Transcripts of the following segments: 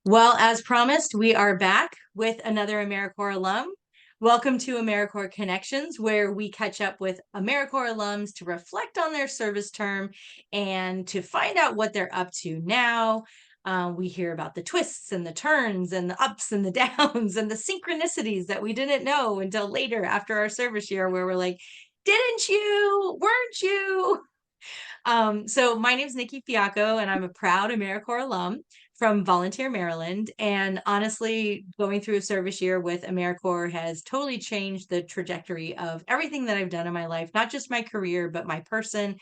Well, as promised, we are back with another AmeriCorps alum. Welcome to AmeriCorps Connections, where we catch up with AmeriCorps alums to reflect on their service term and to find out what they're up to now. We hear about the twists and the turns and the ups and the downs and the synchronicities that we didn't know until later after our service year, where we're like, didn't you? Weren't you? So my name is Nikki Fiacco, and I'm a proud AmeriCorps alum from Volunteer, Maryland. And honestly, going through a service year with AmeriCorps has totally changed the trajectory of everything that I've done in my life, not just my career, but my person,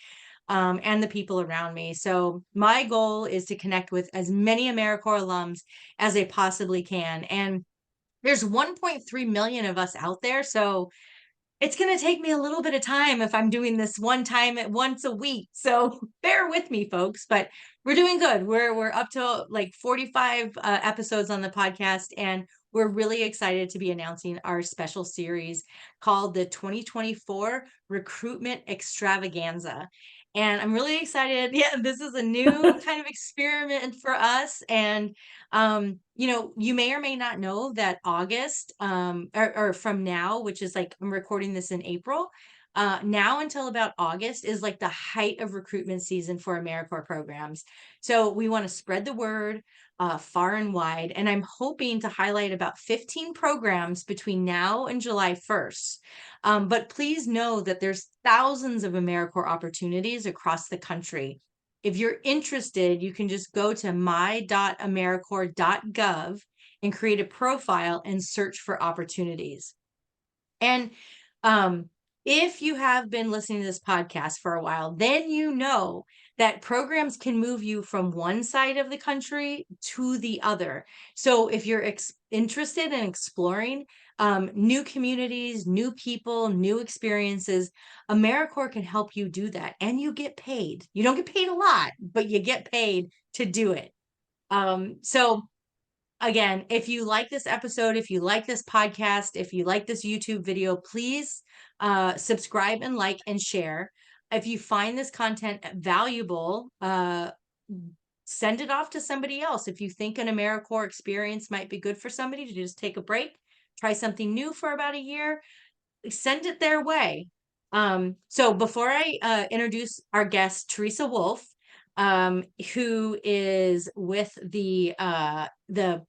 and the people around me. So my goal is to connect with as many AmeriCorps alums as I possibly can. And there's 1.3 million of us out there. So it's going to take me a little bit of time if I'm doing this once a week. So bear with me, folks, but we're doing good. We're up to like 45 episodes on the podcast, and we're really excited to be announcing our special series called the 2024 Recruitment Extravaganza. And I'm really excited. Yeah, this is a new kind of experiment for us. And you may or may not know that August, or from now, which is like, I'm recording this in April, now until about August is like the height of recruitment season for AmeriCorps programs. So we want to spread the word far and wide. And I'm hoping to highlight about 15 programs between now and July 1st. But please know that there's thousands of AmeriCorps opportunities across the country. If you're interested, you can just go to my.americorps.gov and create a profile and search for opportunities. And if you have been listening to this podcast for a while, then you know that programs can move you from one side of the country to the other. So if you're interested in exploring new communities, new people, new experiences, AmeriCorps can help you do that. And you get paid. You don't get paid a lot, but you get paid to do it. So again, if you like this episode, if you like this podcast, if you like this YouTube video, please subscribe and like and share. If you find this content valuable, send it off to somebody else. If you think an AmeriCorps experience might be good for somebody to just take a break, try something new for about a year, send it their way. So before I introduce our guest, Theresa Wolf, who is with the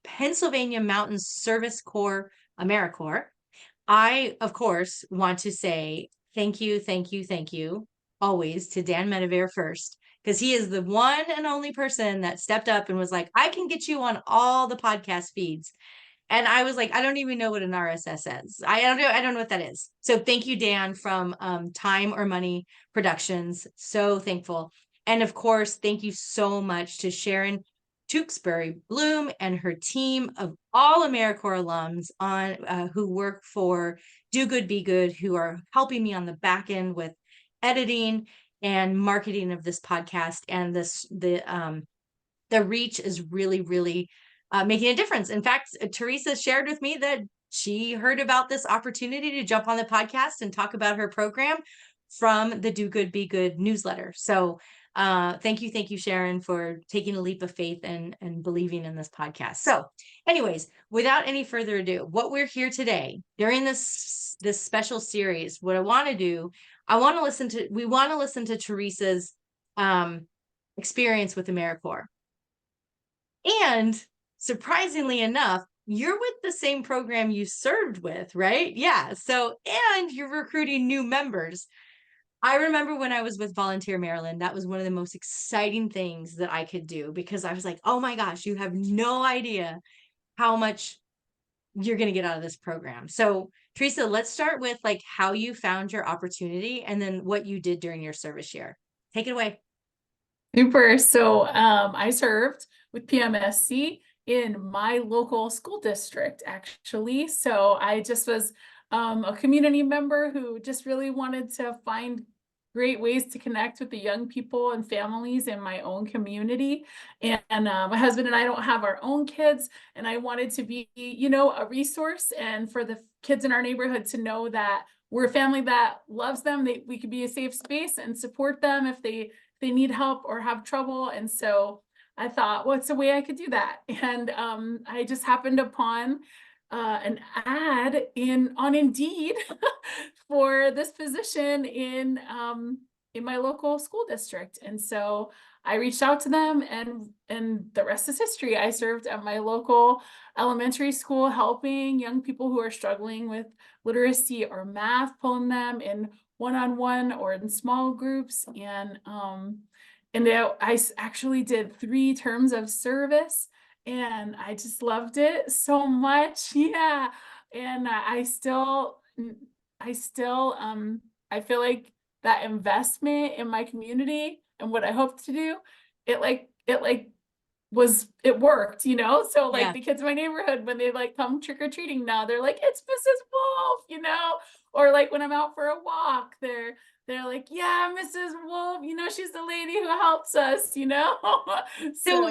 Pennsylvania Mountain Service Corps AmeriCorps, I, of course, want to say thank you, always to Dan Medevere first, because he is the one and only person that stepped up and was like, I can get you on all the podcast feeds. And I was like, I don't even know what an RSS is. I don't know what that is. So thank you, Dan, from Time or Money Productions. So thankful. And of course, thank you so much to Sharon Tewksbury Bloom and her team of all AmeriCorps alums who work for Do Good, Be Good, who are helping me on the back end with editing and marketing of this podcast. And the reach is really, really making a difference. In fact, Theresa shared with me that she heard about this opportunity to jump on the podcast and talk about her program from the Do Good, Be Good newsletter. So thank you, Sharon, for taking a leap of faith and believing in this podcast. So anyways, without any further ado, what we're here today during this special series, what I want to do, we want to listen to Theresa's experience with AmeriCorps. And surprisingly enough, you're with the same program you served with, right? Yeah. So, and you're recruiting new members. I remember when I was with Volunteer Maryland, that was one of the most exciting things that I could do, because I was like, oh my gosh, you have no idea how much you're going to get out of this program. So Theresa, let's start with like how you found your opportunity and then what you did during your service year. Take it away. Super. So I served with PMSC in my local school district, actually. So I just was a community member who just really wanted to find great ways to connect with the young people and families in my own community. And my husband and I don't have our own kids, and I wanted to be, a resource, and for the kids in our neighborhood to know that we're a family that loves them. We could be a safe space and support them if they need help or have trouble. And so I thought, what's a way I could do that? And I just happened upon an ad on Indeed for this position in my local school district. And so I reached out to them, and the rest is history. I served at my local elementary school, helping young people who are struggling with literacy or math, pulling them in one-on-one or in small groups. And actually did 3 terms of service, and I just loved it so much. Yeah. And I feel like that investment in my community and what I hope to do, it worked, So like Yeah. the kids in my neighborhood, when they like come trick-or-treating now, they're like, it's Mrs. Wolf. Or like when I'm out for a walk, they're like, yeah, Mrs. Wolf, she's the lady who helps us. So you So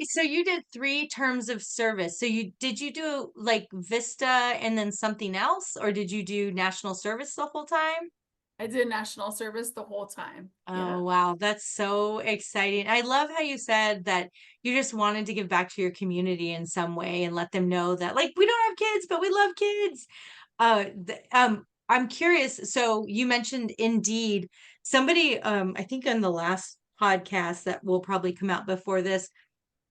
so you did 3 terms of service. So did you do like Vista and then something else, or did you do national service the whole time? I did national service the whole time. Oh, Yeah. wow. That's so exciting. I love how you said that you just wanted to give back to your community in some way and let them know that, like, we don't have kids, but we love kids. I'm curious. So you mentioned Indeed. Somebody, I think on the last podcast that will probably come out before this,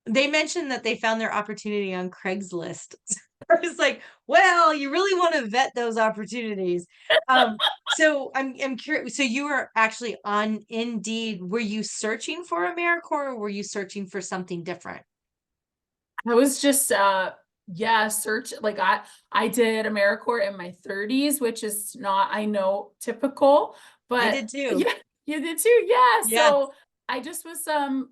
they mentioned that they found their opportunity on Craigslist. I was like, well, you really want to vet those opportunities. So I'm curious. So you were actually on Indeed. Were you searching for AmeriCorps, or were you searching for something different? I was just search, like I did AmeriCorps in my 30s, which is not, I know, typical, I but did too. yeah, you did too. Yeah. Yeah. So I just was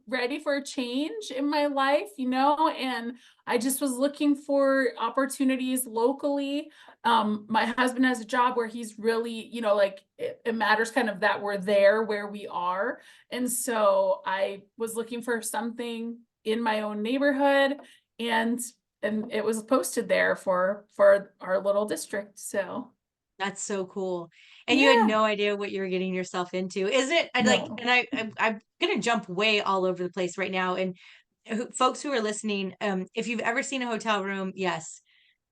ready for a change in my life, and I just was looking for opportunities locally. My husband has a job where he's really, like it matters kind of that we're there where we are. And so I was looking for something in my own neighborhood, and it was posted there for our little district. So That's so cool. And you had yeah. no idea what you were getting yourself into. Is it I like, No. and I'm gonna jump way all over the place right now. And folks who are listening, if you've ever seen a hotel room, yes,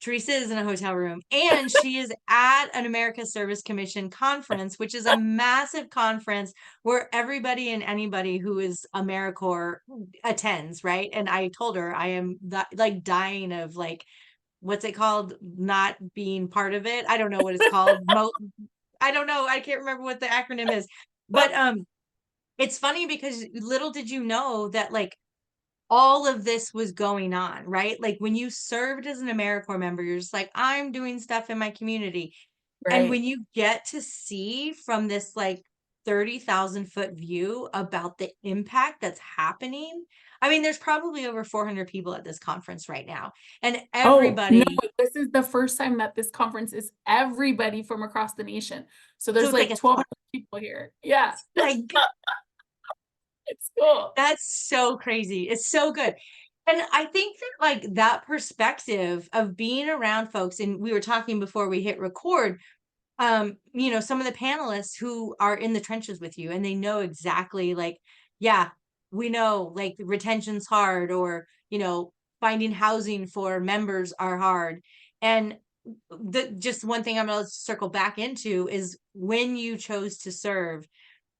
Theresa is in a hotel room, and she is at an America Service Commission conference, which is a massive conference where everybody and anybody who is AmeriCorps attends, right? And I told her I am like dying of like, what's it called? Not being part of it. I don't know what it's called. I don't know. I can't remember what the acronym is. But it's funny because little did you know that like all of this was going on, right? Like when you served as an AmeriCorps member, you're just like, I'm doing stuff in my community. And when Right. you get to see from this like 30,000-foot view about the impact that's happening, I mean, there's probably over 400 people at this conference right now. And Oh no, everybody, this is the first time that this conference is everybody from across the nation. So so there's it's like like a 1,200 people here. Yeah. like It's cool. that's so crazy. It's so good. And I think that like that perspective of being around folks, and we were talking before we hit record, some of the panelists who are in the trenches with you and they know exactly like, yeah, we know like retention's hard, or, finding housing for members are hard. And the just one thing I'm going to circle back into is when you chose to serve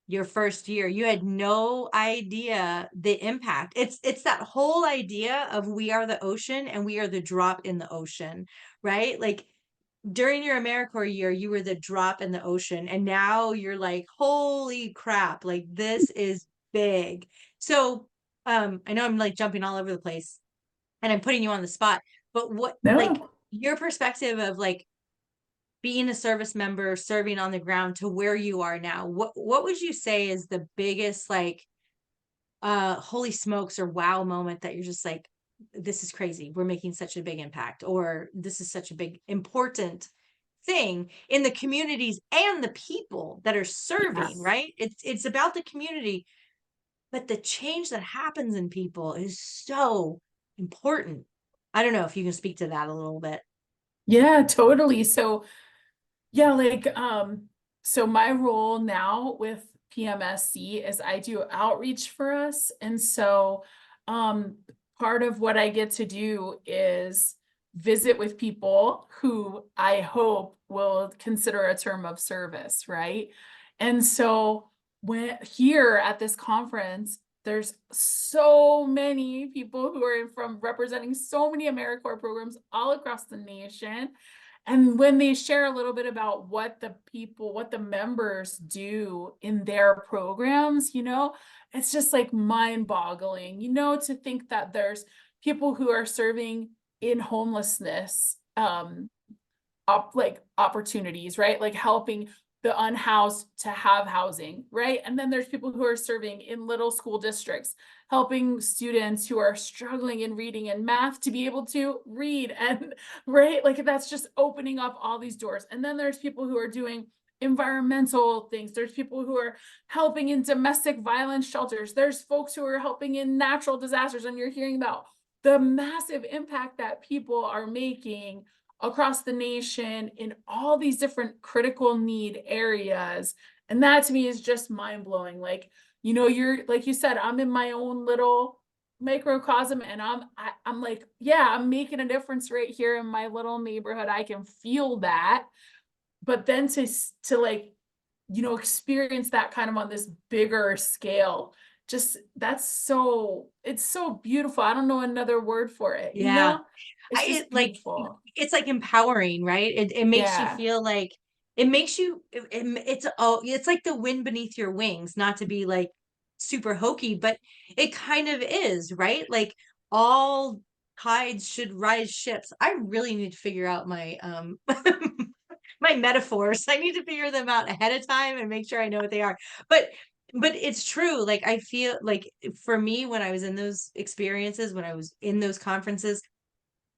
your first year, you had no idea the impact. It's that whole idea of we are the ocean and we are the drop in the ocean, right? Like during your AmeriCorps year, you were the drop in the ocean, and now you're like, holy crap, like this is big. So, I know I'm like jumping all over the place and I'm putting you on the spot, but what, like No. your perspective of like being a service member, serving on the ground to where you are now, what would you say is the biggest like holy smokes or wow moment that you're just like, this is crazy, we're making such a big impact, or this is such a big important thing in the communities and the people that are serving, Yes. right? It's about the community, but the change that happens in people is so important. I don't know if you can speak to that a little bit. Yeah, totally. So yeah, like so my role now with PMSC is I do outreach for us. And so part of what I get to do is visit with people who I hope will consider a term of service, right? And so when here at this conference, there's so many people who are from representing so many AmeriCorps programs all across the nation. And when they share a little bit about what the members do in their programs, it's just like mind boggling, to think that there's people who are serving in homelessness, opportunities, right? Like helping the unhoused to have housing, right? And then there's people who are serving in little school districts, helping students who are struggling in reading and math to be able to read, and right, like that's just opening up all these doors. And then there's people who are doing environmental things. There's people who are helping in domestic violence shelters. There's folks who are helping in natural disasters, and you're hearing about the massive impact that people are making across the nation in all these different critical need areas. And that to me is just mind blowing. Like, you're, like you said, I'm in my own little microcosm, and I'm like, yeah, I'm making a difference right here in my little neighborhood. I can feel that. But then to like, experience that kind of on this bigger scale, just it's so beautiful. I don't know another word for it, Yeah. It's just beautiful. It's like empowering, right? It makes you Yeah. feel like it's like the wind beneath your wings, not to be like super hokey, but it kind of is, right? Like all tides should rise ships. I really need to figure out my my metaphors. I need to figure them out ahead of time and make sure I know what they are. But it's true. Like I feel like for me, when I was in those experiences, when I was in those conferences,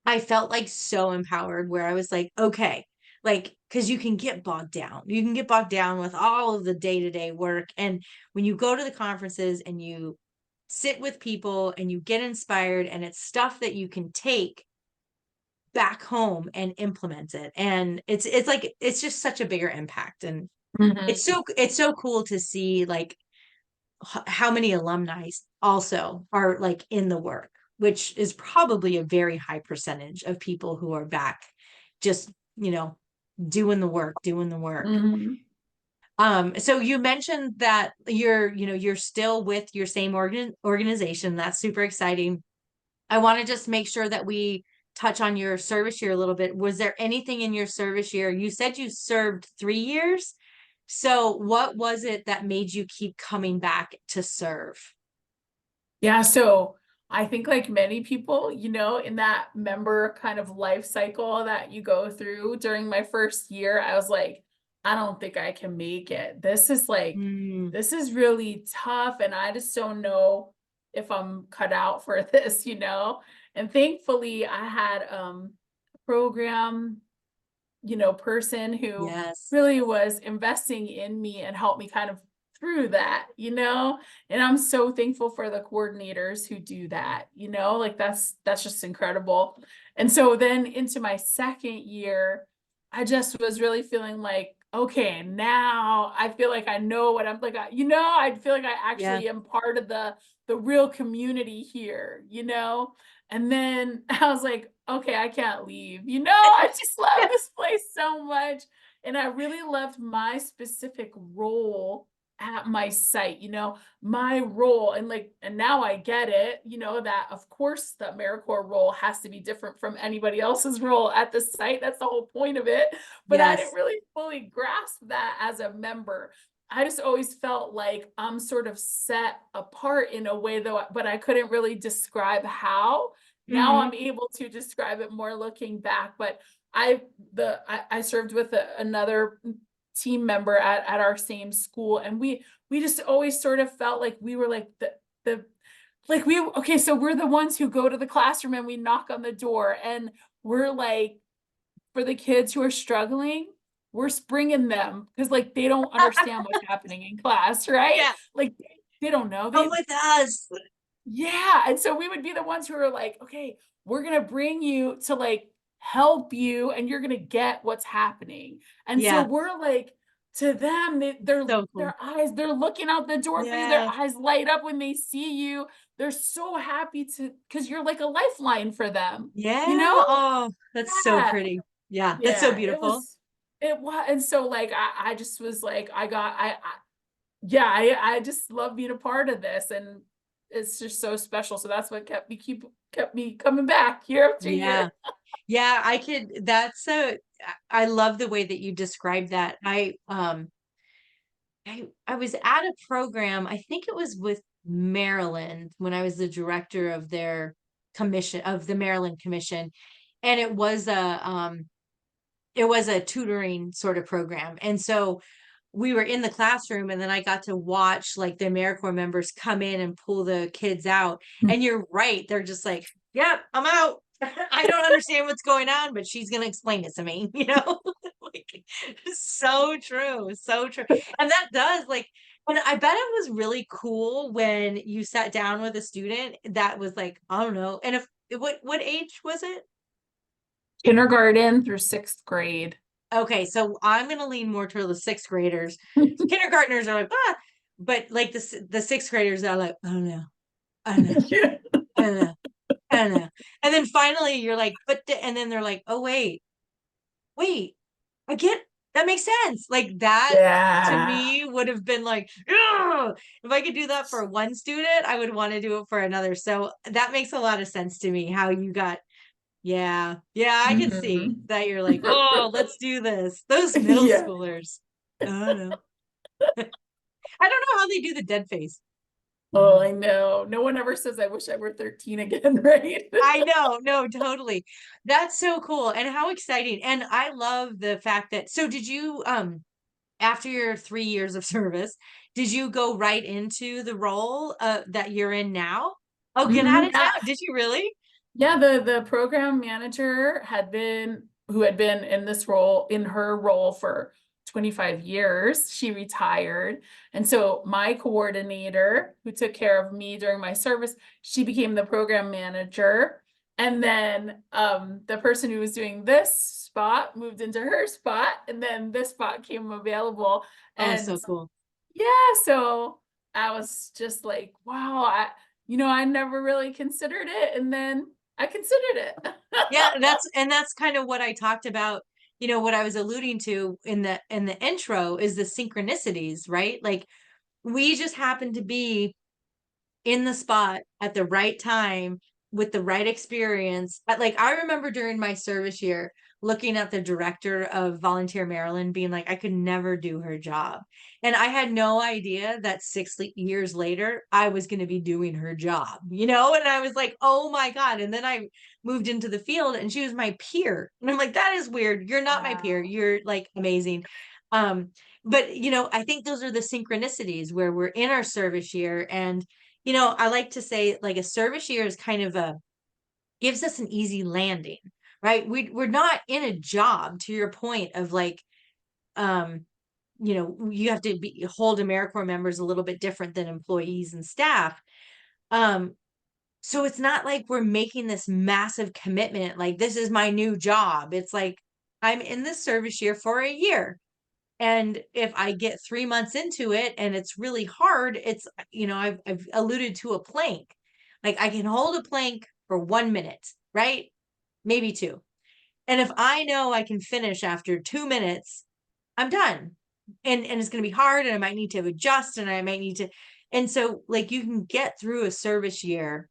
I felt like so empowered, where I was like, okay, like, because you can get bogged down. You can get bogged down with all of the day-to-day work. And when you go to the conferences and you sit with people and you get inspired, and it's stuff that you can take back home and implement it. And it's like it's just such a bigger impact. And Mhm. it's so cool to see like how many alumni also are like in the work, which is probably a very high percentage of people who are back just, doing the work. Mhm. So you mentioned that you're still with your same organization. That's super exciting. I want to just make sure that we touch on your service year a little bit. Was there anything in your service year? You said you served 3 years. So what was it that made you keep coming back to serve? Yeah, so I think like many people, in that member kind of life cycle that you go through during my first year, I was like, I don't think I can make it. Mm, This is really tough, and I just don't know if I'm cut out for this. And thankfully I had a program, person who yes. really was investing in me and helped me kind of through that. And I'm so thankful for the coordinators who do that. Like that's just incredible. And so then into my second year, I just was really feeling like, okay, now I feel like I know what I'm like, I feel like I Yeah. actually am part of the real community here. And then I was like, okay, I can't leave. I just love this place so much. And I really loved my specific role at my site, my role. And now I get it, that of course the AmeriCorps role has to be different from anybody else's role at the site. That's the whole point of it. But I didn't Yes. really fully grasp that as a member. I just always felt like I'm sort of set apart in a way, though, but I couldn't really describe how. Now Hmm. I'm able to describe it more looking back. But I served with another team member at our same school, and we just always sort of felt like we were like the like we okay, so we're the ones who go to the classroom and we knock on the door, and we're like, for the kids who are struggling, we're springing them because like they don't understand what's happening in class, right? Yeah. Like they don't know. Come with us. Yeah. And so we would be the ones who are like, okay, we're going to bring you to like help you, and you're going to get what's happening. And so Yeah. we're like to them, So cool. their eyes, they're looking out the door for you. Their Yeah. eyes light up when they see you. They're so happy because you're like a lifeline for them, you Yeah. know? Oh, that's so Yeah. pretty. Yeah, that's so Yeah. beautiful. It was. And so like, I just was like, yeah, I just love being a part of this. And it's just so special. So that's what kept me coming back year after Yeah. year. Yeah, I love the way that you described that. I was at a program, I think it was with Maryland when I was the director of their commission of the Maryland Commission. And it was a tutoring sort of program. And so we were in the classroom and then I got to watch like the AmeriCorps members come in and pull the kids out. And you're right. They're just like, yep, I'm out. I don't understand what's going on, but she's going to explain it to me, like so true. So true. And that does like, and I bet it was really cool when you sat down with a student that was like, I don't know. And what age was it? Kindergarten through 6th grade. Okay, so I'm going to lean more toward the sixth graders. Kindergartners are like, ah, but like the sixth graders are like, I don't know, I don't know, Yeah. I don't know, I don't know. And then finally you're like, and then they're like, oh, wait, I get, that makes sense. Like that to Yeah. me would have been like, ugh! If I could do that for one student, I would want to do it for another. So that makes a lot of sense to me how you got. Yeah. Yeah, I could see Mhm. that you're like, oh, let's do this. Those middle Yeah. schoolers. I don't know. I don't know how they do the dead face. Oh, Mhm. I know. No one ever says, I wish I were 13 again, right? I know. No, totally. That's so cool. And how exciting. And I love the fact that, so did you, after your 3 years of service, did you go right into the role that you're in now? Oh, get out Mhm. of town. Did you really? Yeah, the program manager who had been in her role for 25 years. She retired. And so my coordinator, who took care of me during my service, she became the program manager. And then the person who was doing this spot moved into her spot, and then this spot came available. Oh, And so cool. yeah, so I was just like, wow, I never really considered it. And then I considered it. Yeah, that's kind of what I talked about, what I was alluding to in the intro is the synchronicities, right? Like we just happen to be in the spot at the right time with the right experience. Like I remember during my service year looking at the director of Volunteer Maryland being like, I could never do her job. And I had no idea that 6 years later, I was going to be doing her job, and I was like, oh my God. And then I moved into the field and she was my peer. And I'm like, that is weird. You're not my peer. Wow. You're like amazing. Um, but I think those are the synchronicities where we're in our service year and I like to say like a service year is kind of gives us an easy landing, right? We're not in a job to your point of like, um, you have to hold AmeriCorps members a little bit different than employees and staff. Um, so it's not like we're making this massive commitment, like this is my new job. It's like I'm in this service year for a year. And if I get 3 months into it and it's really hard, I've alluded to a plank. Like I can hold a plank for 1 minute, right? Maybe two. And if I know I can finish after 2 minutes, I'm done. And it's going to be hard and I might need to adjust and I might need to. And so like you can get through a service year,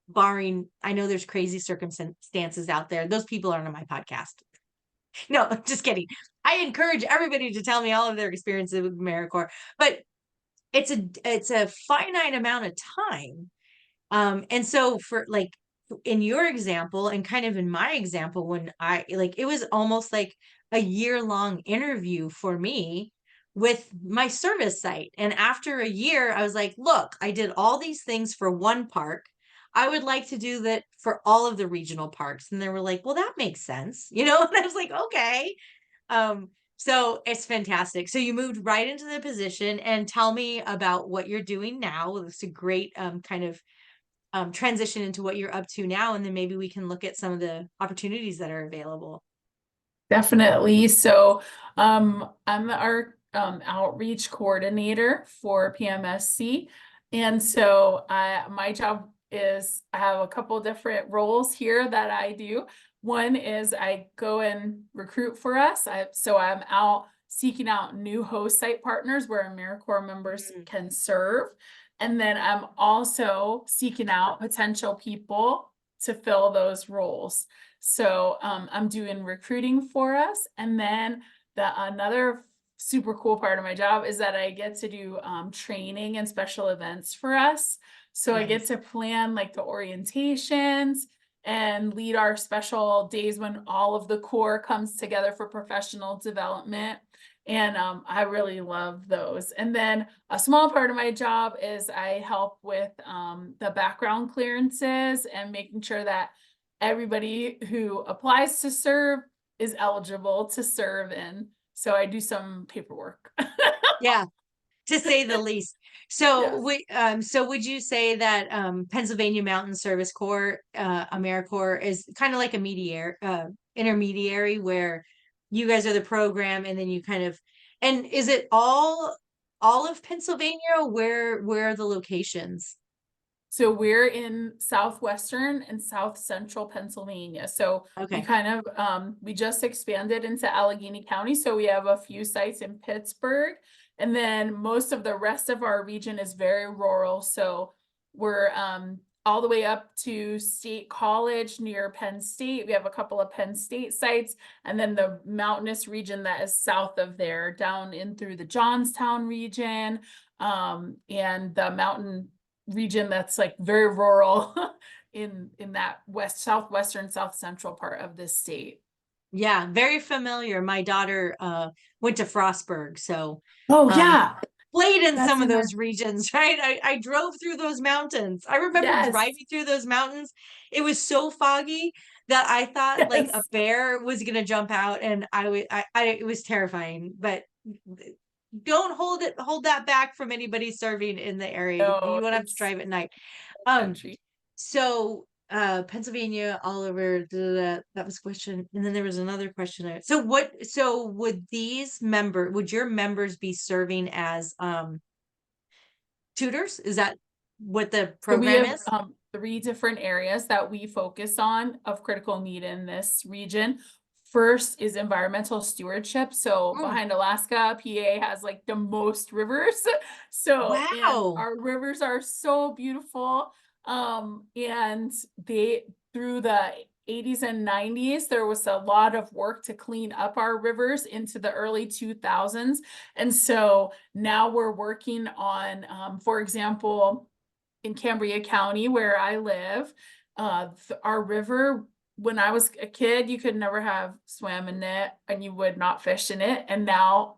barring, I know there's crazy circumstances out there. Those people aren't on my podcast. No, just kidding. I encourage everybody to tell me all of their experiences with AmeriCorps, but it's a finite amount of time. And so for like in your example and kind of in my example, when it was almost like a year-long interview for me with my service site. And after a year, I was like, look, I did all these things for one park. I would like to do that for all of the regional parks. And they were like, well, that makes sense, and I was like, okay. So it's fantastic. So you moved right into the position and tell me about what you're doing now. It's a great kind of transition into what you're up to now. And then maybe we can look at some of the opportunities that are available. Definitely. So I'm outreach coordinator for PMSC. And so my job is, I have a couple different roles here that I do. One is I go and recruit for us. So I'm out seeking out new host site partners where AmeriCorps members can serve. And then I'm also seeking out potential people to fill those roles. So I'm doing recruiting for us. And then another super cool part of my job is that I get to do training and special events for us. So I get to plan like the orientations and lead our special days when all of the Corps comes together for professional development. And I really love those. And then a small part of my job is I help with the background clearances and making sure that everybody who applies to serve is eligible to serve in. So I do some paperwork. Yeah, to say the least. So so would you say that Pennsylvania Mountain Service Corps, AmeriCorps, is kind of like a intermediary where you guys are the program, and then you kind of, and is it all of Pennsylvania? Where are the locations? So we're in southwestern and south central Pennsylvania. So we kind of we just expanded into Allegheny County. So we have a few sites in Pittsburgh, and then most of the rest of our region is very rural. So we're all the way up to State College near Penn State. We have a couple of Penn State sites, and then the mountainous region that is south of there, down in through the Johnstown region, and the mountain region that's like very rural in that southwestern, south central part of this state. Yeah, very familiar. My daughter went to Frostburg, so played in some of those regions, right? I drove through those mountains. I remember driving through those mountains. It was so foggy that I thought like a bear was gonna jump out, and it was terrifying. But don't hold that back from anybody serving in the area. You won't have to drive at night. So Pennsylvania, all over, that was a question, and then there was another question. So would your members be serving as tutors? Is that what the program is? 3 different areas that we focus on of critical need in this region. First is environmental stewardship. So behind Alaska, PA has like the most rivers. So and our rivers are so beautiful. And through the 80s and 90s, there was a lot of work to clean up our rivers into the early 2000s. And so now we're working on, for example, in Cambria County, where I live, our river, when I was a kid, you could never have swam in it and you would not fish in it. And now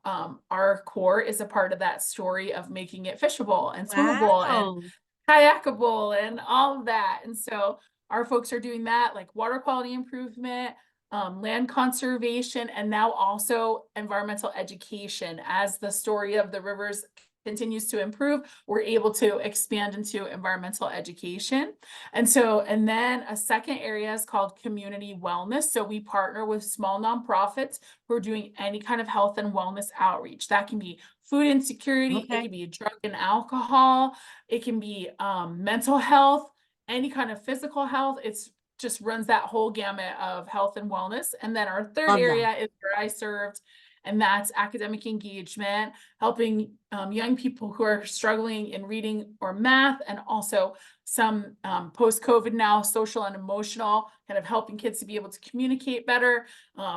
our Corps is a part of that story of making it fishable and swimmable and kayakable and all of that. And so our folks are doing that, like water quality improvement, land conservation, and now also environmental education. As the story of the rivers continues to improve, we're able to expand into environmental education. And then a second area is called community wellness. So we partner with small nonprofits who are doing any kind of health and wellness outreach. That can be food insecurity, it can be drug and alcohol, it can be mental health, any kind of physical health. It's just runs that whole gamut of health and wellness. And then our third area is where I served, and that's academic engagement, helping young people who are struggling in reading or math, and also some post-COVID now, social and emotional, kind of helping kids to be able to communicate better,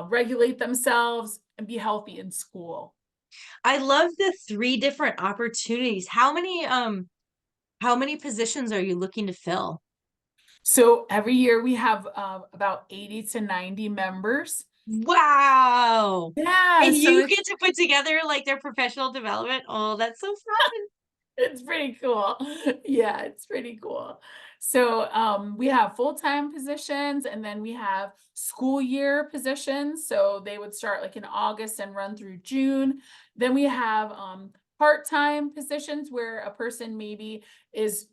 regulate themselves, and be healthy in school. I love the 3 different opportunities. How many positions are you looking to fill? So every year we have about 80 to 90 members. Wow. Yeah. And you get to put together like their professional development. Oh, that's so fun. It's pretty cool. Yeah, it's pretty cool. So we have full-time positions, and then we have school year positions. So they would start like in August and run through June. Then we have part-time positions where a person maybe is,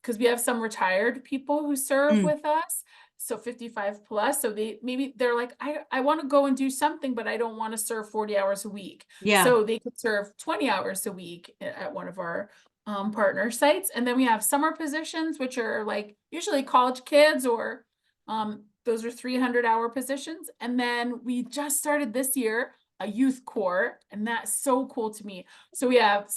because we have some retired people who serve with us. So 55 plus. So they're like, I want to go and do something, but I don't want to serve 40 hours a week. Yeah. So they could serve 20 hours a week at one of our partner sites. And then we have summer positions, which are like usually college kids, or those are 300-hour positions. And then we just started this year a youth corps, and that's so cool to me. So we have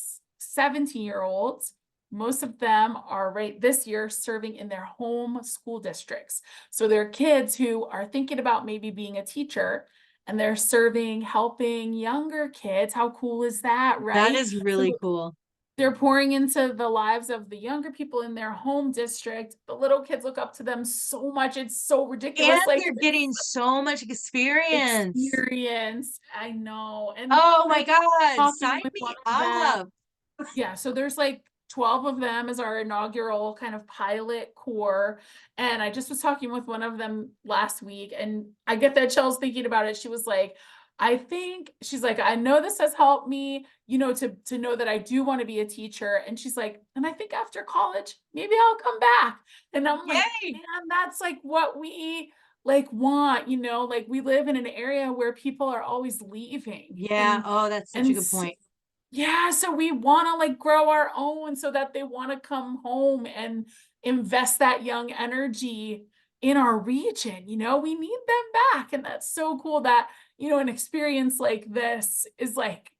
17-year-olds. Most of them are right this year serving in their home school districts. So they're kids who are thinking about maybe being a teacher, and they're serving, helping younger kids. How cool is that, That right? is really cool. They're pouring into the lives of the younger people in their home district. The little kids look up to them so much. It's so And ridiculous. Like, they're getting so much experience. experience. I know. And Oh I my was God, talking sign with me one of them. up. Yeah, so there's like 12 of them as our inaugural kind of pilot core. And I just was talking with one of them last week, and I get that chills thinking about it. She was like, she's like, I know this has helped me, to know that I do want to be a teacher. And she's like, and I think after college, maybe I'll come back. And I'm like, Yay. man, that's like what we like want, like we live in an area where people are always leaving. Yeah. Oh, that's such a And good point. yeah, so we want to like grow our own so that they want to come home and invest that young energy in our region. We need them back. And that's so cool that, an experience like this is like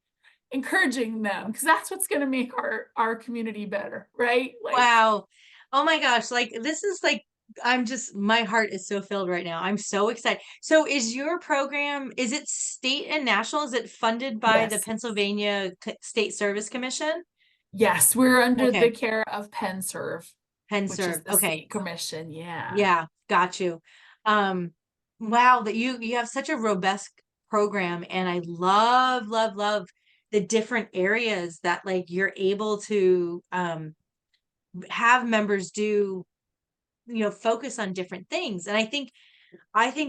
encouraging them, because that's what's going to make our community better, right? Like, Wow. Oh my gosh. Like, this is like, my heart is so filled right now. I'm so excited. So is your program, is it state and national? Is it funded by the yes, Pennsylvania State Service Commission? yes, we're under Okay. the care of PennServe, Penn which is Serve. the Okay. state commission. Yeah. Yeah. Got you. Um, wow, that you have such a robust program, and I love, love, love the different areas that like you're able to have members do, focus on different things. And I think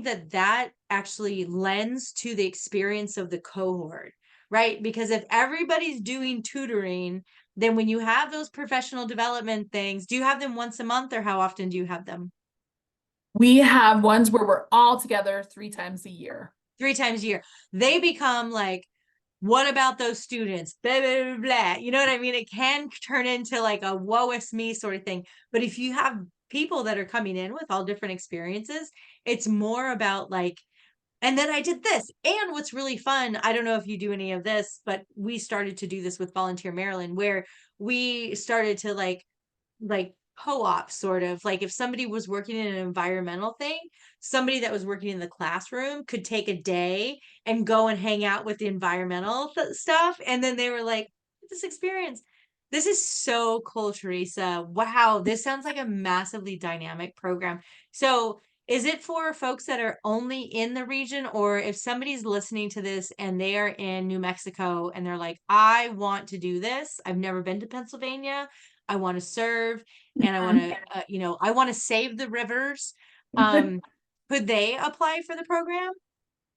that that actually lends to the experience of the cohort, right? Because if everybody's doing tutoring, then when you have those professional development things, do you have them once a month, or how often do you have them? We have ones where we're all together 3 times a year. 3 times a year. They become like, what about those students? Blah, blah, blah, blah. You know what I mean? It can turn into like a woe is me sort of thing. But if you have people that are coming in with all different experiences, it's more about like, and then I did this. And what's really fun, I don't know if you do any of this, but we started to do this with Volunteer Maryland, where we started to like co-op sort of, like if somebody was working in an environmental thing, somebody that was working in the classroom could take a day and go and hang out with the environmental stuff, and then they were like, this experience, this is so cool, Theresa. Wow, this sounds like a massively dynamic program. So is it for folks that are only in the region, or if somebody's listening to this and they are in New Mexico and they're like, I want to do this, I've never been to Pennsylvania, I want to serve, and I want to, I want to save the rivers. Could they apply for the program?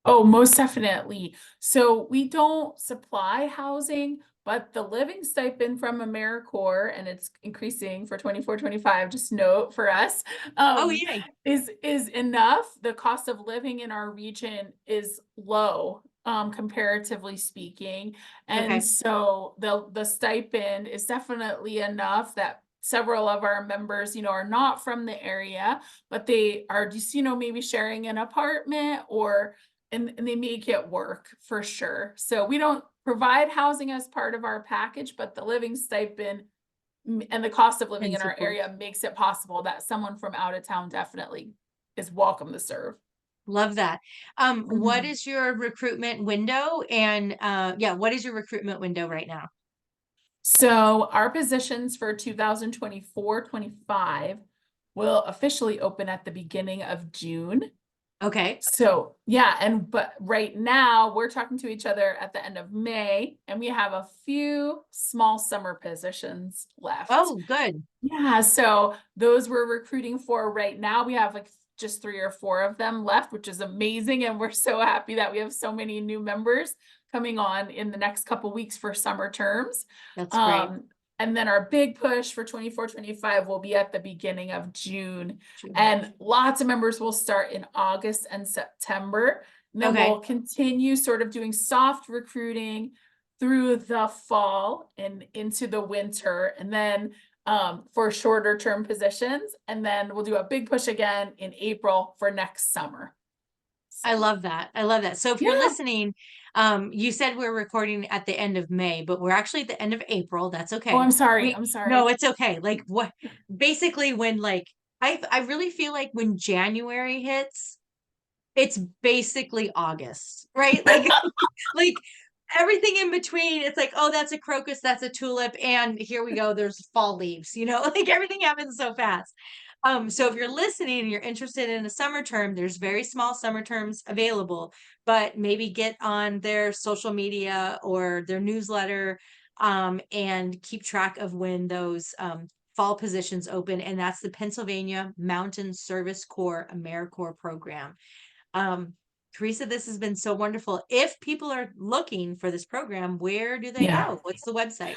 Oh, most definitely. So we don't supply housing, but the living stipend from AmeriCorps, and it's increasing for 24-25, just note for us, Oh, yay. is enough. The cost of living in our region is low, comparatively speaking. And Okay. so the stipend is definitely enough that several of our members, are not from the area, but they are just, maybe sharing an apartment, or and they make it work for sure. So we don't provide housing as part of our package, but the living stipend and the cost of living And in our support. area makes it possible that someone from out of town definitely is welcome to serve. Love that. What is your recruitment window? And yeah, what is your recruitment window right now? So our positions for 2024-25 will officially open at the beginning of June. Okay. So yeah, but right now we're talking to each other at the end of May, and we have a few small summer positions left. Oh, good. Yeah, so those we're recruiting for right now. We have like just 3 or 4 of them left, which is amazing. And we're so happy that we have so many new members coming on in the next couple weeks for summer terms. That's great. And then our big push for 24-25 will be at the beginning of June. And lots of members will start in August and September. And then we'll continue sort of doing soft recruiting through the fall and into the winter. And then for shorter term positions. And then we'll do a big push again in April for next summer. I love that. I love that. So if you're listening, you said we're recording at the end of May, but we're actually at the end of April. That's okay. Oh, I'm sorry. I'm sorry. No, it's okay. Like what, basically when like, I really feel like when January hits, it's basically August, right? Like, like everything in between, it's like, oh, that's a crocus, that's a tulip, and here we go, there's fall leaves, like everything happens so fast. So if you're listening and you're interested in a summer term, there's very small summer terms available, but maybe get on their social media or their newsletter, and keep track of when those fall positions open. And that's the Pennsylvania Mountain Service Corps AmeriCorps program. Theresa, this has been so wonderful. If people are looking for this program, where do they go? What's the website?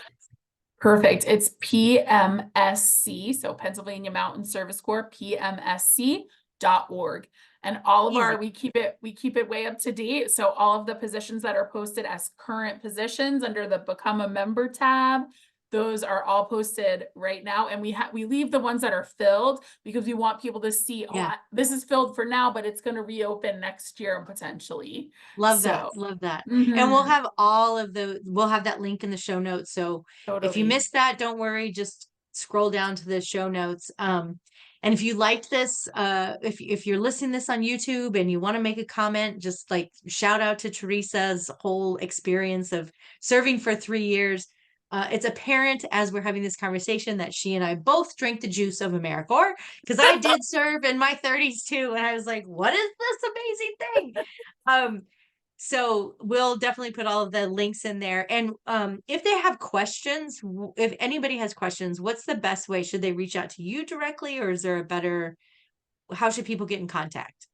Perfect. It's PMSC, so Pennsylvania Mountain Service Corps, PMSC.org. And all of we keep it way up to date. So all of the positions that are posted as current positions under the Become a Member tab, those are all posted right now. And we leave the ones that are filled because we want people to see, this is filled for now, but it's going to reopen next year potentially. Love that. And we'll have we'll have that link in the show notes. So if you missed that, don't worry, just scroll down to the show notes. And if you liked this, if you're listening to this on YouTube and you want to make a comment, just like shout out to Theresa's whole experience of serving for 3 years. It's apparent as we're having this conversation that she and I both drank the juice of AmeriCorps, because I did serve in my 30s too. And I was like, what is this amazing thing? So we'll definitely put all of the links in there. And if they have questions, if anybody has questions, what's the best way? Should they reach out to you directly, or is there how should people get in contact?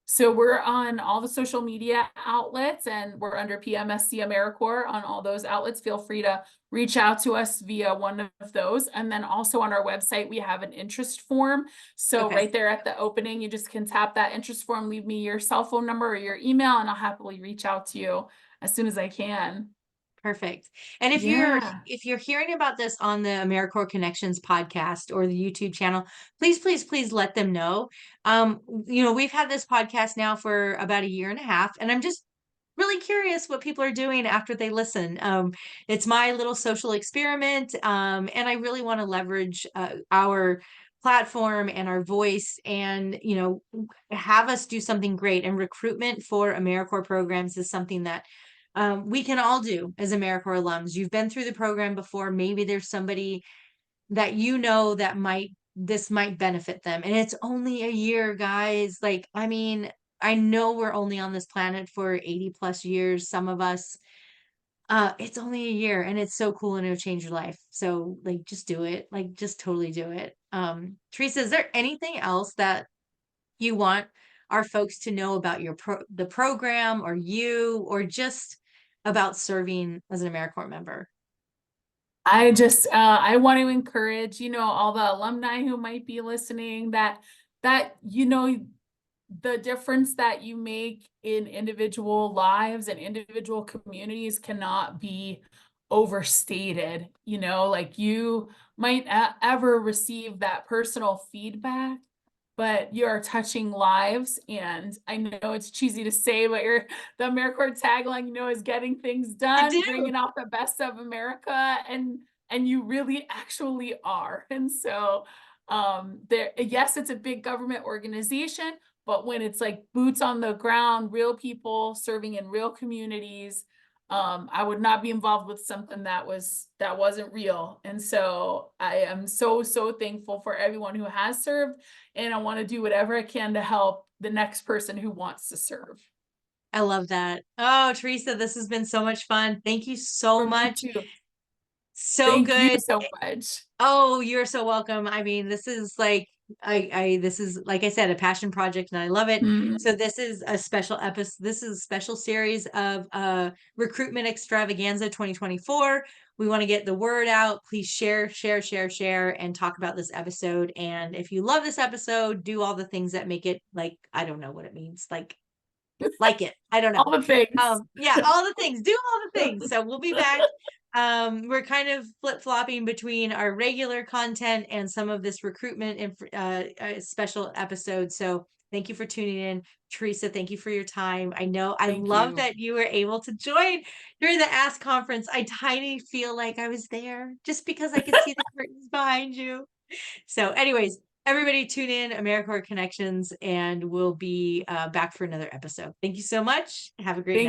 So we're on all the social media outlets, and we're under PMSC AmeriCorps on all those outlets. Feel free to reach out to us via one of those. And then also on our website, we have an interest form. So right there at the opening, you just can tap that interest form, leave me your cell phone number or your email, and I'll happily reach out to you as soon as I can. Perfect. And if you're hearing about this on the AmeriCorps Connections podcast or the YouTube channel, please let them know. We've had this podcast now for about 1.5 years, and I'm just really curious what people are doing after they listen. It's my little social experiment, and I really want to leverage our platform and our voice, and have us do something great. And recruitment for AmeriCorps programs is something that we can all do as AmeriCorps alums. You've been through the program before. Maybe there's somebody that that this might benefit them. And it's only 1 year, guys. Like, I mean, I know we're only on this planet for 80 plus years, some of us. It's only 1 year, and it's so cool, and it'll change your life. So like, just do it. Like, just totally do it. Theresa, is there anything else that you want our folks to know about the program, or you, or just about serving as an AmeriCorps member? I just, I want to encourage, all the alumni who might be listening that, the difference that you make in individual lives and individual communities cannot be overstated. Like, you might ever receive that personal feedback, but you're touching lives. And I know it's cheesy to say, but the AmeriCorps tagline, is getting things done, bringing out the best of America. And you really actually are. And so yes, it's a big government organization, but when it's like boots on the ground, real people serving in real communities, I would not be involved with something that wasn't real. And so I am so thankful for everyone who has served, and I want to do whatever I can to help the next person who wants to serve. I love that. Oh, Theresa, this has been so much fun. Thank you so much. Thank you so much. Oh, you're so welcome. I mean, this is like, this is, like I said, a passion project, and I love it. So this is a special episode. This is a special series of Recruitment Extravaganza 2024. We want to get the word out. Please share, and talk about this episode. And if you love this episode, do all the things that make it like, I don't know what it means. Like it. I don't know. All the things. Yeah, all the things. Do all the things. So we'll be back. We're kind of flip-flopping between our regular content and some of this recruitment special episodes. So thank you for tuning in. Theresa, thank you for your time. I know I love that you were able to join during the Ask conference. I tiny feel like I was there just because I could see the curtains behind you. So anyways, everybody tune in, AmeriCorps Connections, and we'll be back for another episode. Thank you so much. Have a great night.